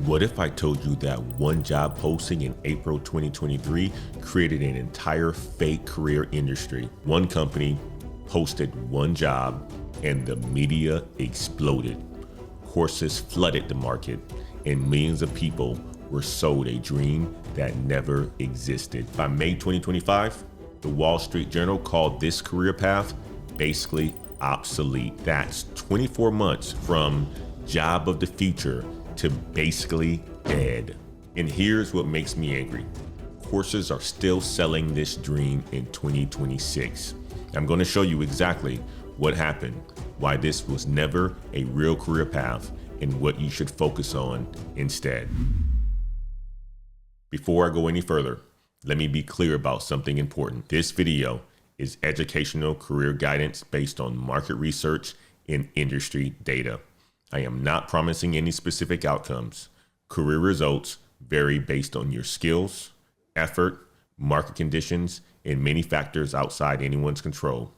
What if I told you that one job posting in April 2023 created an entire fake career industry? One company posted one job and the media exploded. Courses flooded the market and millions of people were sold a dream that never existed. By May 2025, the Wall Street Journal called this career path basically obsolete. That's 24 months from job of the future to basically dead. And here's what makes me angry. Courses are still selling this dream in 2026. I'm going to show you exactly what happened, why this was never a real career path, and what you should focus on instead. Before I go any further, let me be clear about something important. This video is educational career guidance based on market research and industry data. I am not promising any specific outcomes. Career results vary based on your skills, effort, market conditions, and many factors outside anyone's control.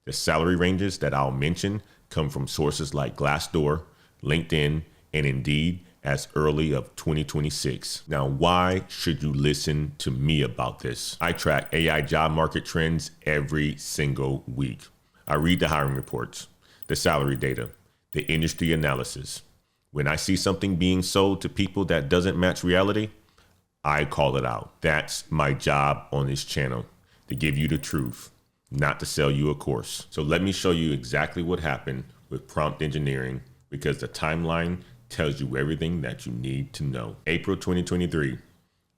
The salary ranges that I'll mention come from sources like Glassdoor, LinkedIn, and Indeed as early of 2026. Now, why should you listen to me about this? I track AI job market trends every single week. I read the hiring reports, the salary data, the industry analysis. When I see something being sold to people that doesn't match reality, I call it out. That's my job on this channel, to give you the truth, not to sell you a course. So let me show you exactly what happened with prompt engineering, because the timeline tells you everything that you need to know. April 2023,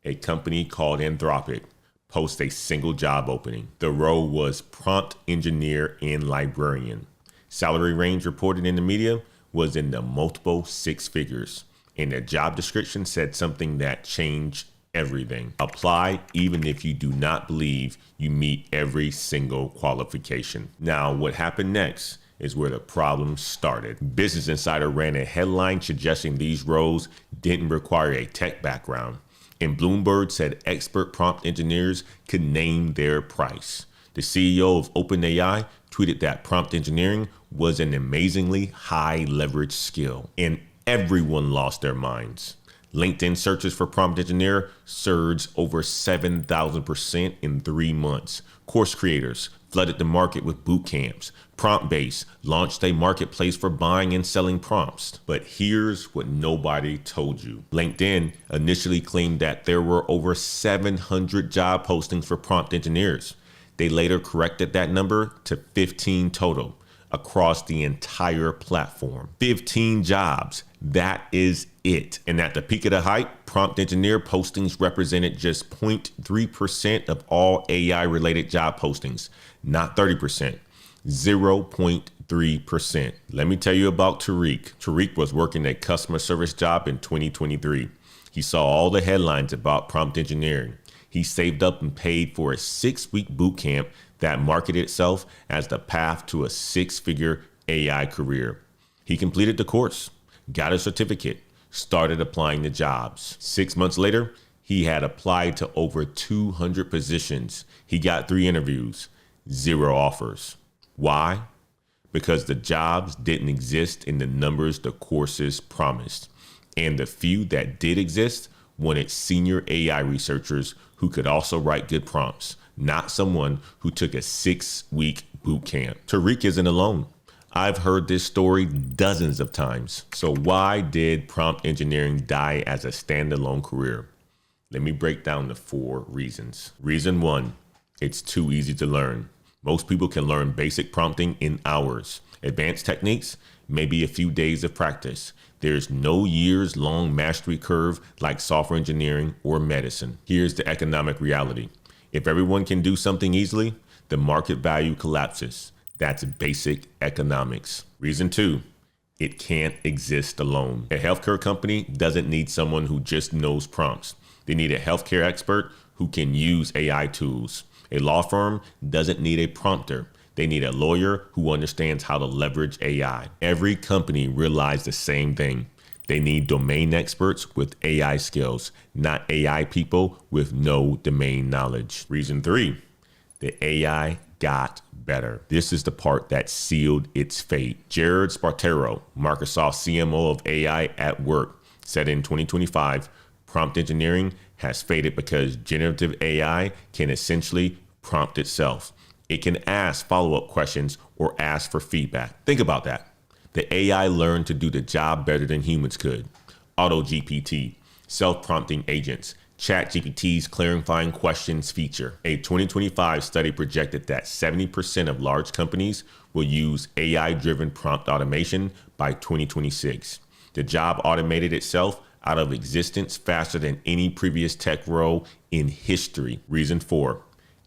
a company called Anthropic posted a single job opening. The role was prompt engineer and librarian. Salary range reported in the media was in the multiple six figures, and the job description said something that changed everything. Apply even if you do not believe you meet every single qualification. Now, what happened next is where the problem started. Business Insider ran a headline suggesting these roles didn't require a tech background, and Bloomberg said expert prompt engineers could name their price. The CEO of OpenAI tweeted that prompt engineering was an amazingly high leverage skill, and everyone lost their minds. LinkedIn searches for prompt engineer surged over 7,000% in 3 months. Course creators flooded the market with boot camps. PromptBase launched a marketplace for buying and selling prompts. But here's what nobody told you. LinkedIn initially claimed that there were over 700 job postings for prompt engineers. They later corrected that number to 15 total across the entire platform. 15 jobs, that is it. And at the peak of the hype, prompt engineer postings represented just 0.3% of all AI related job postings, not 30%, 0.3%. Let me tell you about Tariq. Tariq was working a customer service job in 2023. He saw all the headlines about prompt engineering. He saved up and paid for a 6-week boot camp that marketed itself as the path to a 6-figure AI career. He completed the course, got a certificate, started applying to jobs. 6 months later, he had applied to over 200 positions. He got 3 interviews, 0 offers. Why? Because the jobs didn't exist in the numbers the courses promised. And the few that did exist wanted senior AI researchers who could also write good prompts, not someone who took a 6-week boot camp. Tariq isn't alone. I've heard this story dozens of times. So why did prompt engineering die as a standalone career? Let me break down the 4 reasons. Reason 1, it's too easy to learn. Most people can learn basic prompting in hours. Advanced techniques, maybe a few days of practice. There's no years-long mastery curve like software engineering or medicine. Here's the economic reality. If everyone can do something easily, the market value collapses. That's basic economics. Reason 2, it can't exist alone. A healthcare company doesn't need someone who just knows prompts. They need a healthcare expert who can use AI tools. A law firm doesn't need a prompter. They need a lawyer who understands how to leverage AI. Every company realized the same thing. They need domain experts with AI skills, not AI people with no domain knowledge. Reason 3, the AI got better. This is the part that sealed its fate. Jared Spartero, Microsoft CMO of AI at work, said in 2025, prompt engineering has faded because generative AI can essentially prompt itself. It can ask follow-up questions or ask for feedback. Think about that. The AI learned to do the job better than humans could. AutoGPT, self-prompting agents, ChatGPT's clarifying questions feature. A 2025 study projected that 70% of large companies will use AI-driven prompt automation by 2026. The job automated itself out of existence faster than any previous tech role in history. Reason 4,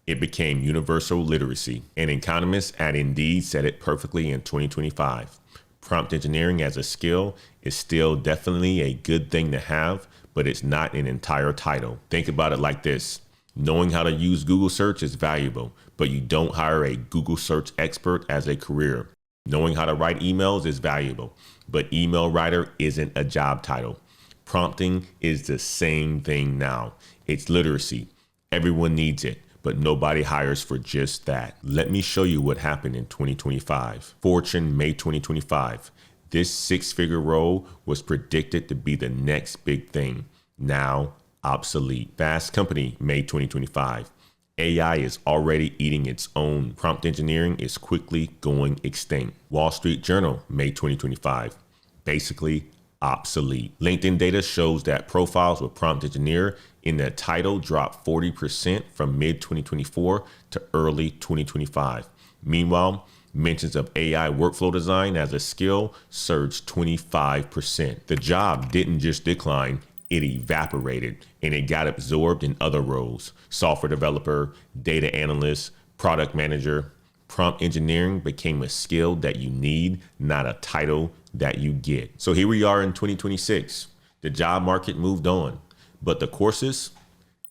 it became universal literacy. An economist at Indeed said it perfectly in 2025. Prompt engineering as a skill is still definitely a good thing to have, but it's not an entire title. Think about it like this. Knowing how to use Google search is valuable, but you don't hire a Google search expert as a career. Knowing how to write emails is valuable, but email writer isn't a job title. Prompting is the same thing now. It's literacy. Everyone needs it, but nobody hires for just that. Let me show you what happened in 2025. Fortune, May 2025. This six-figure role was predicted to be the next big thing. Now obsolete. Fast Company, May 2025. AI is already eating its own. Prompt engineering is quickly going extinct. Wall Street Journal, May 2025. Basically obsolete. LinkedIn data shows that profiles with prompt engineer in the title dropped 40% from mid-2024 to early 2025. Meanwhile, mentions of AI workflow design as a skill surged 25%. The job didn't just decline, it evaporated and it got absorbed in other roles. Software developer, data analyst, product manager. Prompt engineering became a skill that you need, not a title that you get. So here we are in 2026. The job market moved on, but the courses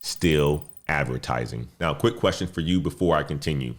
still advertising. Now, quick question for you before I continue.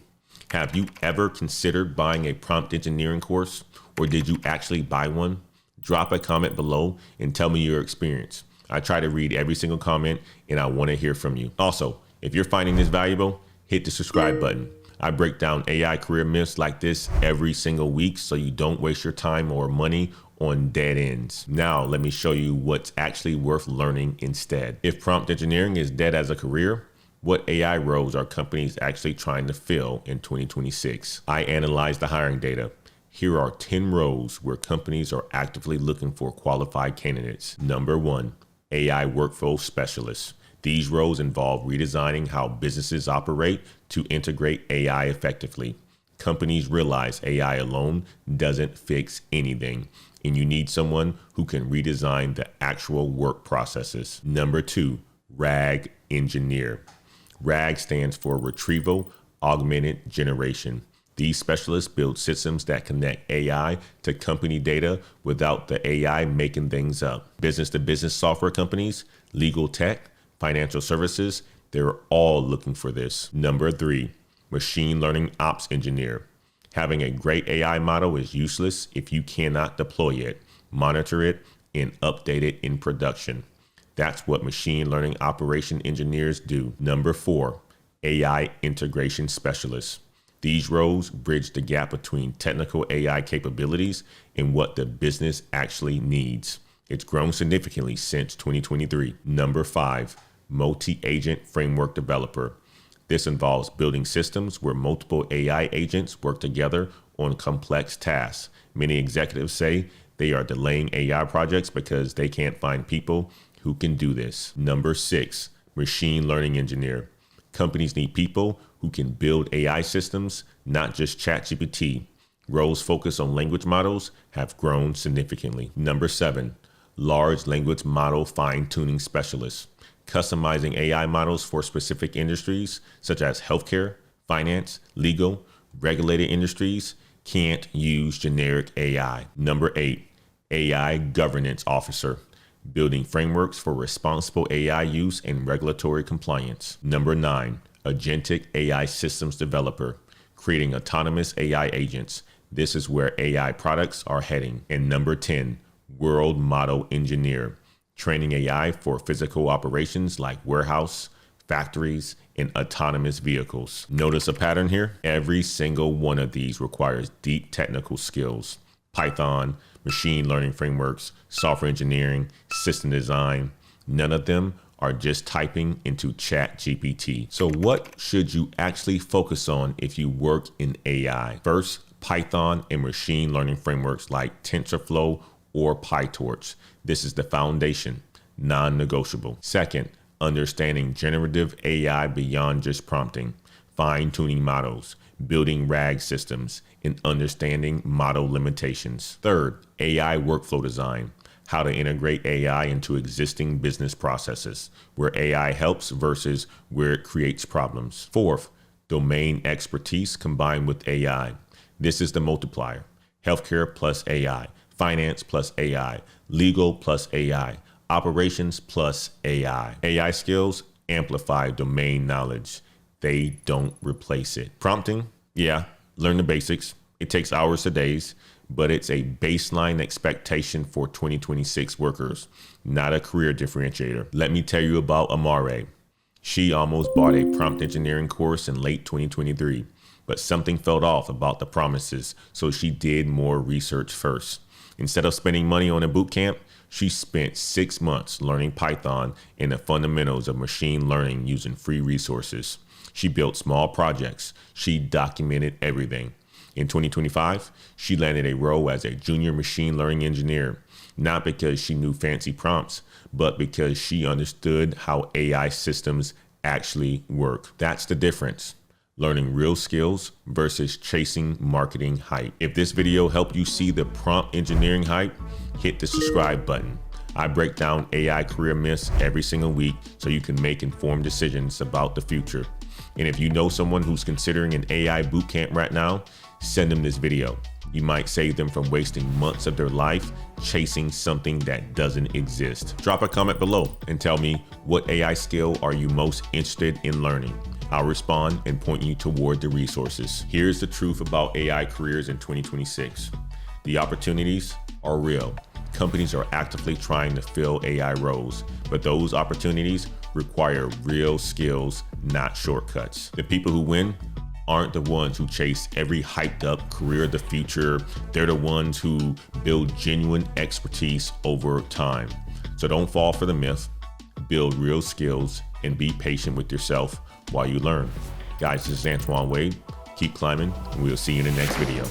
Have you ever considered buying a prompt engineering course, or did you actually buy one? Drop a comment below and tell me your experience. I try to read every single comment and I want to hear from you. Also, if you're finding this valuable, hit the subscribe button. I break down AI career myths like this every single week so you don't waste your time or money on dead ends. Now, let me show you what's actually worth learning instead. If prompt engineering is dead as a career, what AI roles are companies actually trying to fill in 2026? I analyzed the hiring data. Here are 10 roles where companies are actively looking for qualified candidates. Number 1, AI workflow specialist. These roles involve redesigning how businesses operate to integrate AI effectively. Companies realize AI alone doesn't fix anything, and you need someone who can redesign the actual work processes. Number 2, RAG engineer. RAG stands for Retrieval Augmented Generation. These specialists build systems that connect AI to company data without the AI making things up. Business-to-business software companies, legal tech, financial services, they're all looking for this. Number 3, machine learning ops engineer. Having a great AI model is useless if you cannot deploy it, monitor it, and update it in production. That's what machine learning operation engineers do. Number 4, AI integration specialists. These roles bridge the gap between technical AI capabilities and what the business actually needs. It's grown significantly since 2023. Number 5, multi-agent framework developer. This involves building systems where multiple AI agents work together on complex tasks. Many executives say they are delaying AI projects because they can't find people who can do this. Number 6, machine learning engineer. Companies need people who can build AI systems, not just ChatGPT. Roles focused on language models have grown significantly. Number 7, large language model fine-tuning specialists. Customizing AI models for specific industries such as healthcare, finance, legal, regulated industries can't use generic AI. Number 8, AI governance officer. Building frameworks for responsible AI use and regulatory compliance. Number 9, agentic AI systems developer. Creating autonomous AI agents. This is where AI products are heading. And number 10, world model engineer. Training AI for physical operations like warehouse, factories, and autonomous vehicles. Notice a pattern here? Every single one of these requires deep technical skills. Python, machine learning frameworks, software engineering, system design. None of them are just typing into ChatGPT. So what should you actually focus on if you work in AI? First, Python and machine learning frameworks like TensorFlow or PyTorch. This is the foundation, non-negotiable. Second, understanding generative AI beyond just prompting, fine-tuning models, building RAG systems, and understanding model limitations. Third, AI workflow design, how to integrate AI into existing business processes, where AI helps versus where it creates problems. Fourth, domain expertise combined with AI. This is the multiplier. Healthcare plus AI, finance plus AI, legal plus AI, operations plus AI. AI skills amplify domain knowledge. They don't replace it. Prompting, yeah, learn the basics. It takes hours to days, but it's a baseline expectation for 2026 workers, not a career differentiator. Let me tell you about Amare. She almost bought a prompt engineering course in late 2023, but something felt off about the promises, so she did more research first. Instead of spending money on a boot camp, she spent 6 months learning Python and the fundamentals of machine learning using free resources. She built small projects. She documented everything. In 2025, she landed a role as a junior machine learning engineer, not because she knew fancy prompts, but because she understood how AI systems actually work. That's the difference. Learning real skills versus chasing marketing hype. If this video helped you see the prompt engineering hype, hit the subscribe button. I break down AI career myths every single week so you can make informed decisions about the future. And if you know someone who's considering an AI bootcamp right now, send them this video. You might save them from wasting months of their life chasing something that doesn't exist. Drop a comment below and tell me, what AI skill are you most interested in learning? I'll respond and point you toward the resources. Here's the truth about AI careers in 2026. The opportunities are real. Companies are actively trying to fill AI roles, but those opportunities require real skills, not shortcuts. The people who win aren't the ones who chase every hyped up career of the future. They're the ones who build genuine expertise over time. So don't fall for the myth, build real skills, and be patient with yourself while you learn. Guys, this is Antoine Wade. Keep climbing, and we'll see you in the next video.